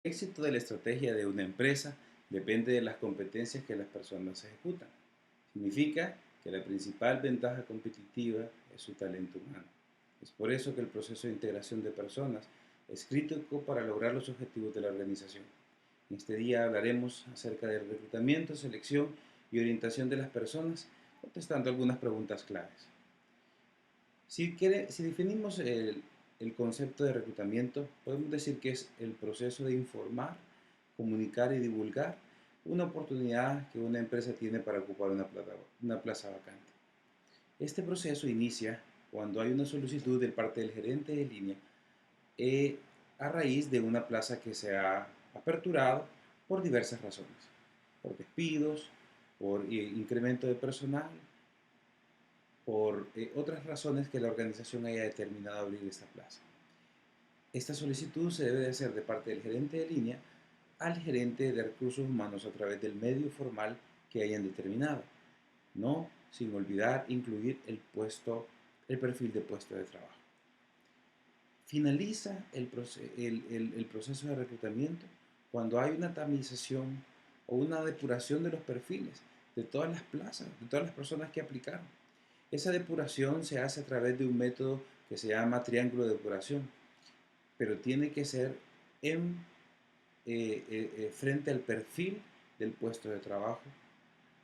El éxito de la estrategia de una empresa depende de las competencias que las personas ejecutan. Significa que la principal ventaja competitiva es su talento humano. Es por eso que el proceso de integración de personas es crítico para lograr los objetivos de la organización. En este día hablaremos acerca del reclutamiento, selección y orientación de las personas, contestando algunas preguntas claves. Si definimos el concepto de reclutamiento, podemos decir que es el proceso de informar, comunicar y divulgar una oportunidad que una empresa tiene para ocupar una plaza vacante. Este proceso inicia cuando hay una solicitud de parte del gerente de línea eh, a raíz de una plaza que se ha aperturado por diversas razones, por despidos, por incremento de personal, por otras razones que la organización haya determinado abrir esta plaza. Esta solicitud se debe de hacer de parte del gerente de línea al gerente de recursos humanos a través del medio formal que hayan determinado, no sin olvidar incluir el perfil de puesto de trabajo. Finaliza el proceso de reclutamiento cuando hay una tamización o una depuración de los perfiles de todas las plazas, de todas las personas que aplicaron. Esa depuración se hace a través de un método que se llama triángulo de depuración, pero tiene que ser frente al perfil del puesto de trabajo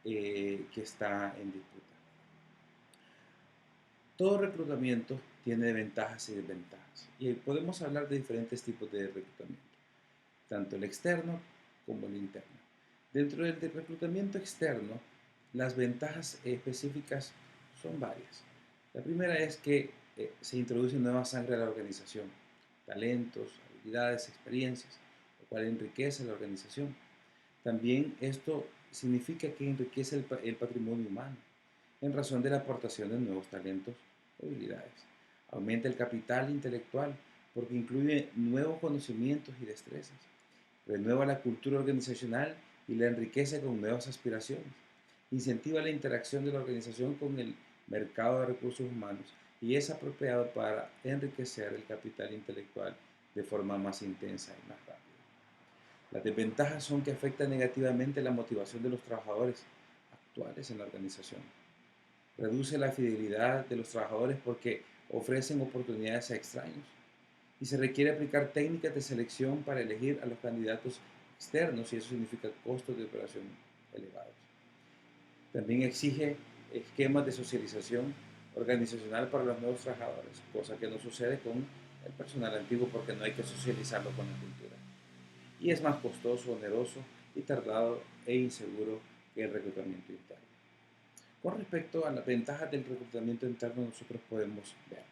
que está en disputa. Todo reclutamiento tiene ventajas y desventajas y podemos hablar de diferentes tipos de reclutamiento, tanto el externo como el interno. Dentro del reclutamiento externo, las ventajas específicas son varias. La primera es que se introduce nueva sangre a la organización, talentos, habilidades, experiencias, lo cual enriquece la organización. También esto significa que enriquece el patrimonio humano en razón de la aportación de nuevos talentos y habilidades. Aumenta el capital intelectual porque incluye nuevos conocimientos y destrezas. Renueva la cultura organizacional y la enriquece con nuevas aspiraciones. Incentiva la interacción de la organización con el mercado de recursos humanos y es apropiado para enriquecer el capital intelectual de forma más intensa y más rápida. Las desventajas son que afectan negativamente la motivación de los trabajadores actuales en la organización. Reduce la fidelidad de los trabajadores porque ofrecen oportunidades a extraños y se requiere aplicar técnicas de selección para elegir a los candidatos externos y eso significa costos de operación elevados. También exige esquemas de socialización organizacional para los nuevos trabajadores, cosa que no sucede con el personal antiguo porque no hay que socializarlo con la cultura. Y es más costoso, oneroso y tardado e inseguro que el reclutamiento interno. Con respecto a las ventajas del reclutamiento interno, nosotros podemos ver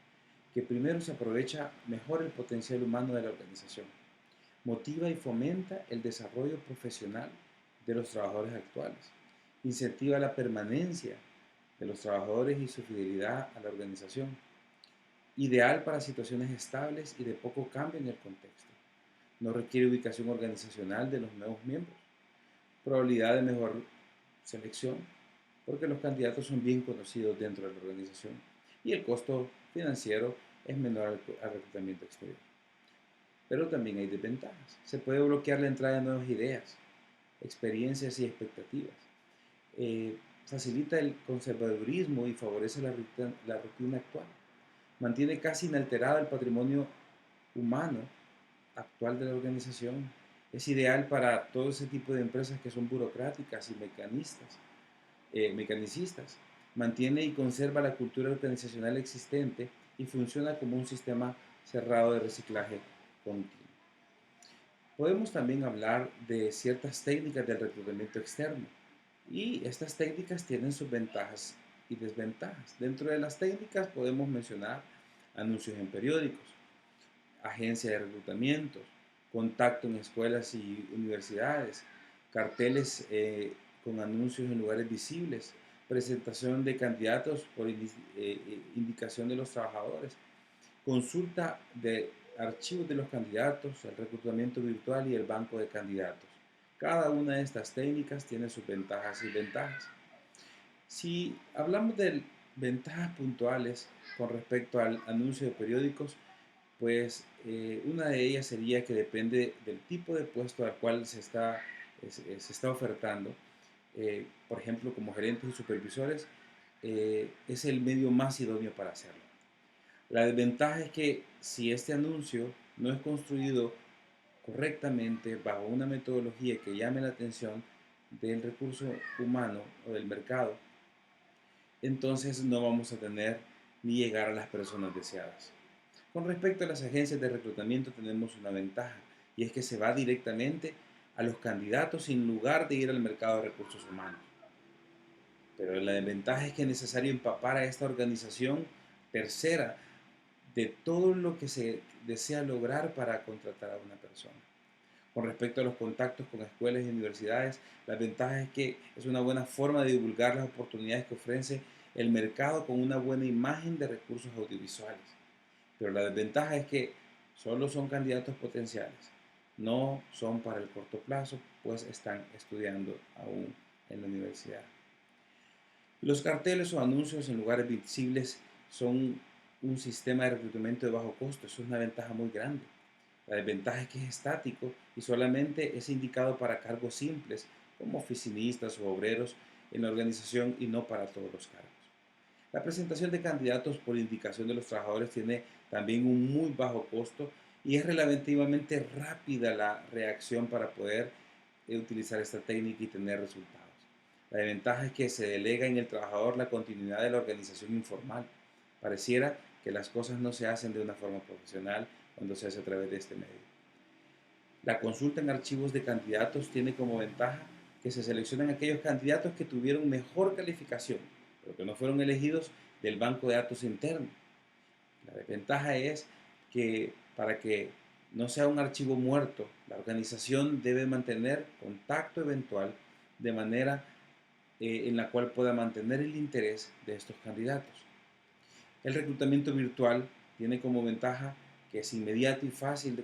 que primero se aprovecha mejor el potencial humano de la organización, motiva y fomenta el desarrollo profesional de los trabajadores actuales, incentiva la permanencia de los trabajadores y su fidelidad a la organización, ideal para situaciones estables y de poco cambio en el contexto, no requiere ubicación organizacional de los nuevos miembros, probabilidad de mejor selección, porque los candidatos son bien conocidos dentro de la organización y el costo financiero es menor al reclutamiento exterior. Pero también hay desventajas. Se puede bloquear la entrada de nuevas ideas, experiencias y expectativas. Eh, Facilita el conservadurismo y favorece la rutina actual. Mantiene casi inalterado el patrimonio humano actual de la organización. Es ideal para todo ese tipo de empresas que son burocráticas y mecanicistas. Mantiene y conserva la cultura organizacional existente y funciona como un sistema cerrado de reciclaje continuo. Podemos también hablar de ciertas técnicas del reclutamiento externo y estas técnicas tienen sus ventajas y desventajas. Dentro de las técnicas podemos mencionar anuncios en periódicos, agencia de reclutamiento, contacto en escuelas y universidades, carteles con anuncios en lugares visibles, presentación de candidatos por indicación de los trabajadores, consulta de archivos de los candidatos, el reclutamiento virtual y el banco de candidatos. Cada una de estas técnicas tiene sus ventajas y ventajas. Si hablamos de ventajas puntuales con respecto al anuncio de periódicos, Una de ellas sería que depende del tipo de puesto al cual se está ofertando. Por ejemplo, como gerentes y supervisores, es el medio más idóneo para hacerlo. La desventaja es que si este anuncio no es construido correctamente bajo una metodología que llame la atención del recurso humano o del mercado, entonces no vamos a tener ni llegar a las personas deseadas. Con respecto a las agencias de reclutamiento tenemos una ventaja y es que se va directamente a los candidatos sin lugar de ir al mercado de recursos humanos. Pero la desventaja es que es necesario empapar a esta organización tercera de todo lo que se desea lograr para contratar a una persona. Con respecto a los contactos con escuelas y universidades, la ventaja es que es una buena forma de divulgar las oportunidades que ofrece el mercado con una buena imagen de recursos audiovisuales. Pero la desventaja es que solo son candidatos potenciales, no son para el corto plazo, pues están estudiando aún en la universidad. Los carteles o anuncios en lugares visibles son un sistema de reclutamiento de bajo costo, eso es una ventaja muy grande. La desventaja es que es estático y solamente es indicado para cargos simples como oficinistas o obreros en la organización y no para todos los cargos. La presentación de candidatos por indicación de los trabajadores tiene también un muy bajo costo y es relativamente rápida la reacción para poder utilizar esta técnica y tener resultados. La desventaja es que se delega en el trabajador la continuidad de la organización informal. Pareciera que las cosas no se hacen de una forma profesional cuando se hace a través de este medio. La consulta en archivos de candidatos tiene como ventaja que se seleccionan aquellos candidatos que tuvieron mejor calificación, pero que no fueron elegidos del banco de datos interno. La desventaja es que para que no sea un archivo muerto, la organización debe mantener contacto eventual de manera en la cual pueda mantener el interés de estos candidatos. El reclutamiento virtual tiene como ventaja que es inmediato y fácil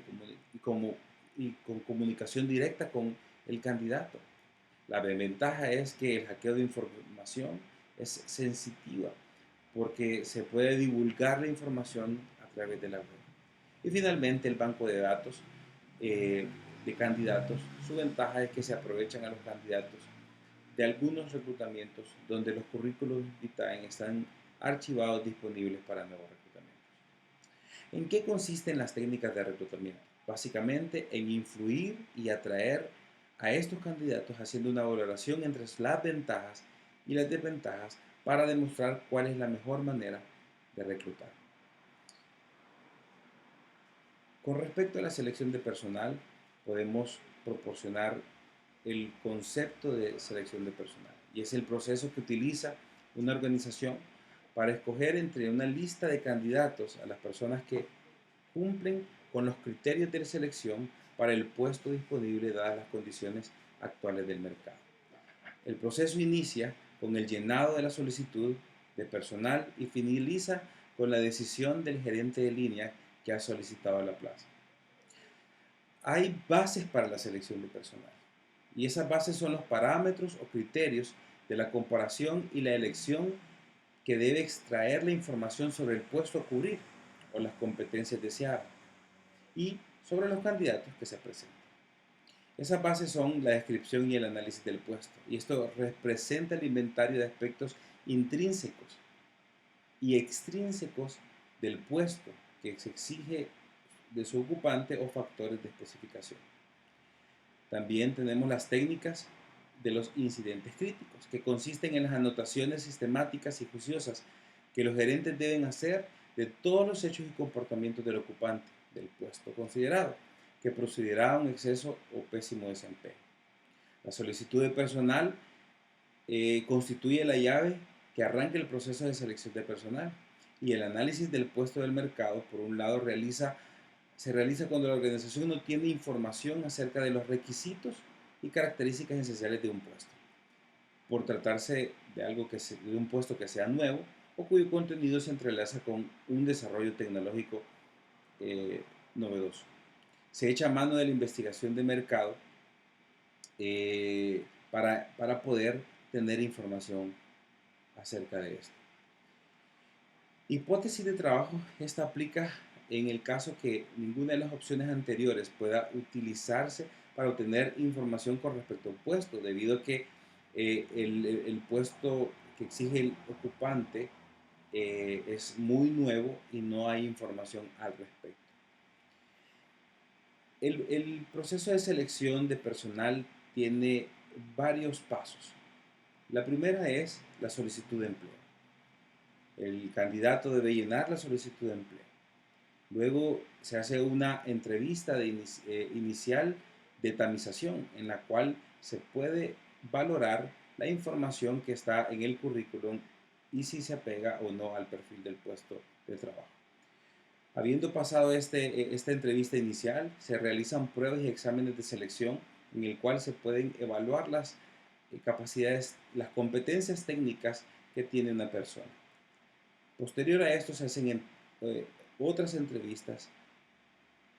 y con comunicación directa con el candidato. La desventaja es que el hackeo de información es sensitiva porque se puede divulgar la información a través de la web. Y finalmente el banco de datos eh, de candidatos, su ventaja es que se aprovechan a los candidatos de algunos reclutamientos donde los currículos vitae están archivados disponibles para nuevos reclutamientos. ¿En qué consisten las técnicas de reclutamiento? Básicamente en influir y atraer a estos candidatos haciendo una valoración entre las ventajas y las desventajas para demostrar cuál es la mejor manera de reclutar. Con respecto a la selección de personal, podemos proporcionar el concepto de selección de personal y es el proceso que utiliza una organización para escoger entre una lista de candidatos a las personas que cumplen con los criterios de selección para el puesto disponible dadas las condiciones actuales del mercado. El proceso inicia con el llenado de la solicitud de personal y finaliza con la decisión del gerente de línea que ha solicitado la plaza. Hay bases para la selección de personal y esas bases son los parámetros o criterios de la comparación y la elección que debe extraer la información sobre el puesto a cubrir o las competencias deseadas y sobre los candidatos que se presentan. Esas bases son la descripción y el análisis del puesto y esto representa el inventario de aspectos intrínsecos y extrínsecos del puesto que se exige de su ocupante o factores de especificación. También tenemos las técnicas de los incidentes críticos, que consisten en las anotaciones sistemáticas y juiciosas que los gerentes deben hacer de todos los hechos y comportamientos del ocupante del puesto considerado, que procederá a un exceso o pésimo desempeño. La solicitud de personal constituye la llave que arranca el proceso de selección de personal y el análisis del puesto del mercado, por un lado, se realiza cuando la organización no tiene información acerca de los requisitos y características esenciales de un puesto, por tratarse de un puesto que sea nuevo o cuyo contenido se entrelaza con un desarrollo tecnológico novedoso. Se echa mano de la investigación de mercado para poder tener información acerca de esto. Hipótesis de trabajo, esta aplica en el caso que ninguna de las opciones anteriores pueda utilizarse para obtener información con respecto a un puesto, debido a que el puesto que exige el ocupante es muy nuevo y no hay información al respecto. El proceso de selección de personal tiene varios pasos. La primera es la solicitud de empleo. El candidato debe llenar la solicitud de empleo. Luego se hace una entrevista inicial de tamización en la cual se puede valorar la información que está en el currículum y si se apega o no al perfil del puesto de trabajo. Habiendo pasado esta entrevista inicial, se realizan pruebas y exámenes de selección en el cual se pueden evaluar las capacidades, las competencias técnicas que tiene una persona. Posterior a esto se hacen otras entrevistas,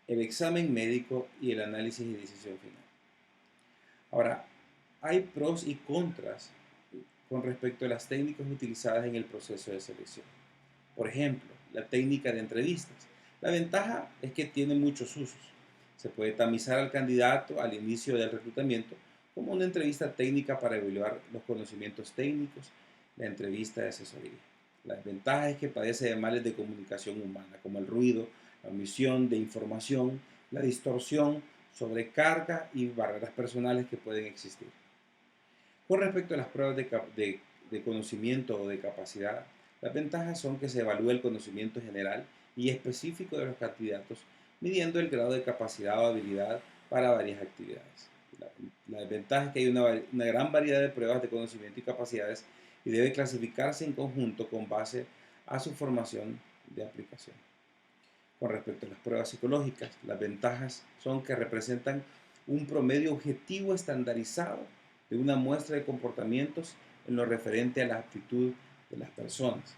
el examen médico y el análisis y decisión final. Ahora, hay pros y contras con respecto a las técnicas utilizadas en el proceso de selección. Por ejemplo, la técnica de entrevistas. La ventaja es que tiene muchos usos. Se puede tamizar al candidato al inicio del reclutamiento como una entrevista técnica para evaluar los conocimientos técnicos, la entrevista de asesoría. La ventaja es que padece de males de comunicación humana, como el ruido, la omisión de información, la distorsión, sobrecarga y barreras personales que pueden existir. Con respecto a las pruebas de conocimiento o de capacidad, las ventajas son que se evalúa el conocimiento general y específico de los candidatos, midiendo el grado de capacidad o habilidad para varias actividades. La desventaja es que hay una gran variedad de pruebas de conocimiento y capacidades y debe clasificarse en conjunto con base a su formación de aplicación. Con respecto a las pruebas psicológicas, las ventajas son que representan un promedio objetivo estandarizado de una muestra de comportamientos en lo referente a la actitud de las personas.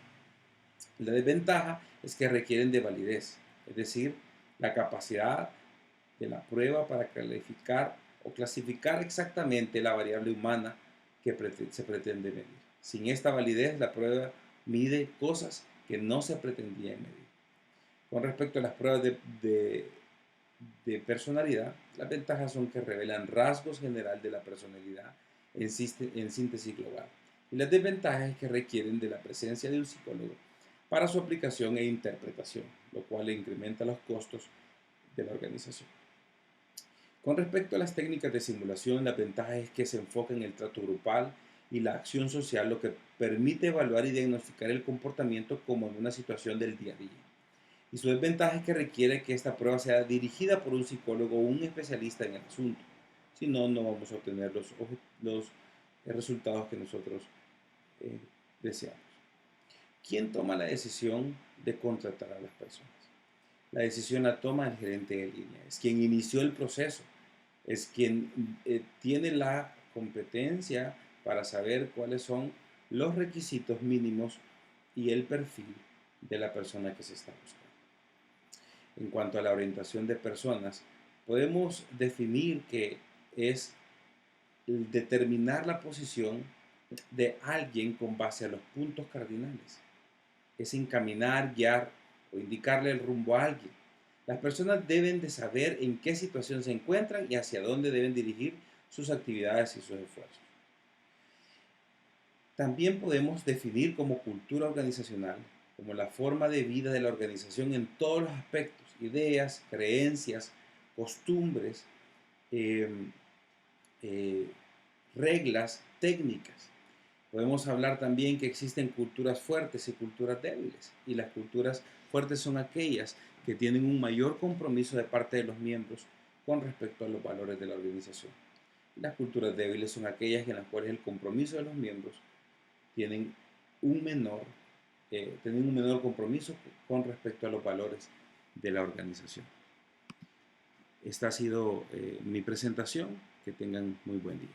La desventaja es que requieren de validez, es decir, la capacidad de la prueba para calificar o clasificar exactamente la variable humana que se pretende medir. Sin esta validez, la prueba mide cosas que no se pretendían medir. Con respecto a las pruebas de personalidad, las ventajas son que revelan rasgos general de la personalidad en síntesis global. Y las desventajas es que requieren de la presencia de un psicólogo para su aplicación e interpretación, lo cual incrementa los costos de la organización. Con respecto a las técnicas de simulación, la ventaja es que se enfoca en el trato grupal y la acción social, lo que permite evaluar y diagnosticar el comportamiento como en una situación del día a día. Y su desventaja es que requiere que esta prueba sea dirigida por un psicólogo o un especialista en el asunto. Si no, no vamos a obtener los resultados que nosotros deseamos. ¿Quién toma la decisión de contratar a las personas? La decisión la toma el gerente de línea. Es quien inició el proceso. Es quien tiene la competencia para saber cuáles son los requisitos mínimos y el perfil de la persona que se está buscando. En cuanto a la orientación de personas, podemos definir que es determinar la posición de alguien con base a los puntos cardinales. Es encaminar, guiar o indicarle el rumbo a alguien. Las personas deben de saber en qué situación se encuentran y hacia dónde deben dirigir sus actividades y sus esfuerzos. También podemos definir como cultura organizacional como la forma de vida de la organización en todos los aspectos, ideas, creencias, costumbres, eh, reglas, técnicas. Podemos hablar también que existen culturas fuertes y culturas débiles, y las culturas fuertes son aquellas que tienen un mayor compromiso de parte de los miembros con respecto a los valores de la organización. Y las culturas débiles son aquellas en las cuales el compromiso de los miembros tienen tienen un menor compromiso con respecto a los valores de la organización. Esta ha sido mi presentación. Que tengan muy buen día.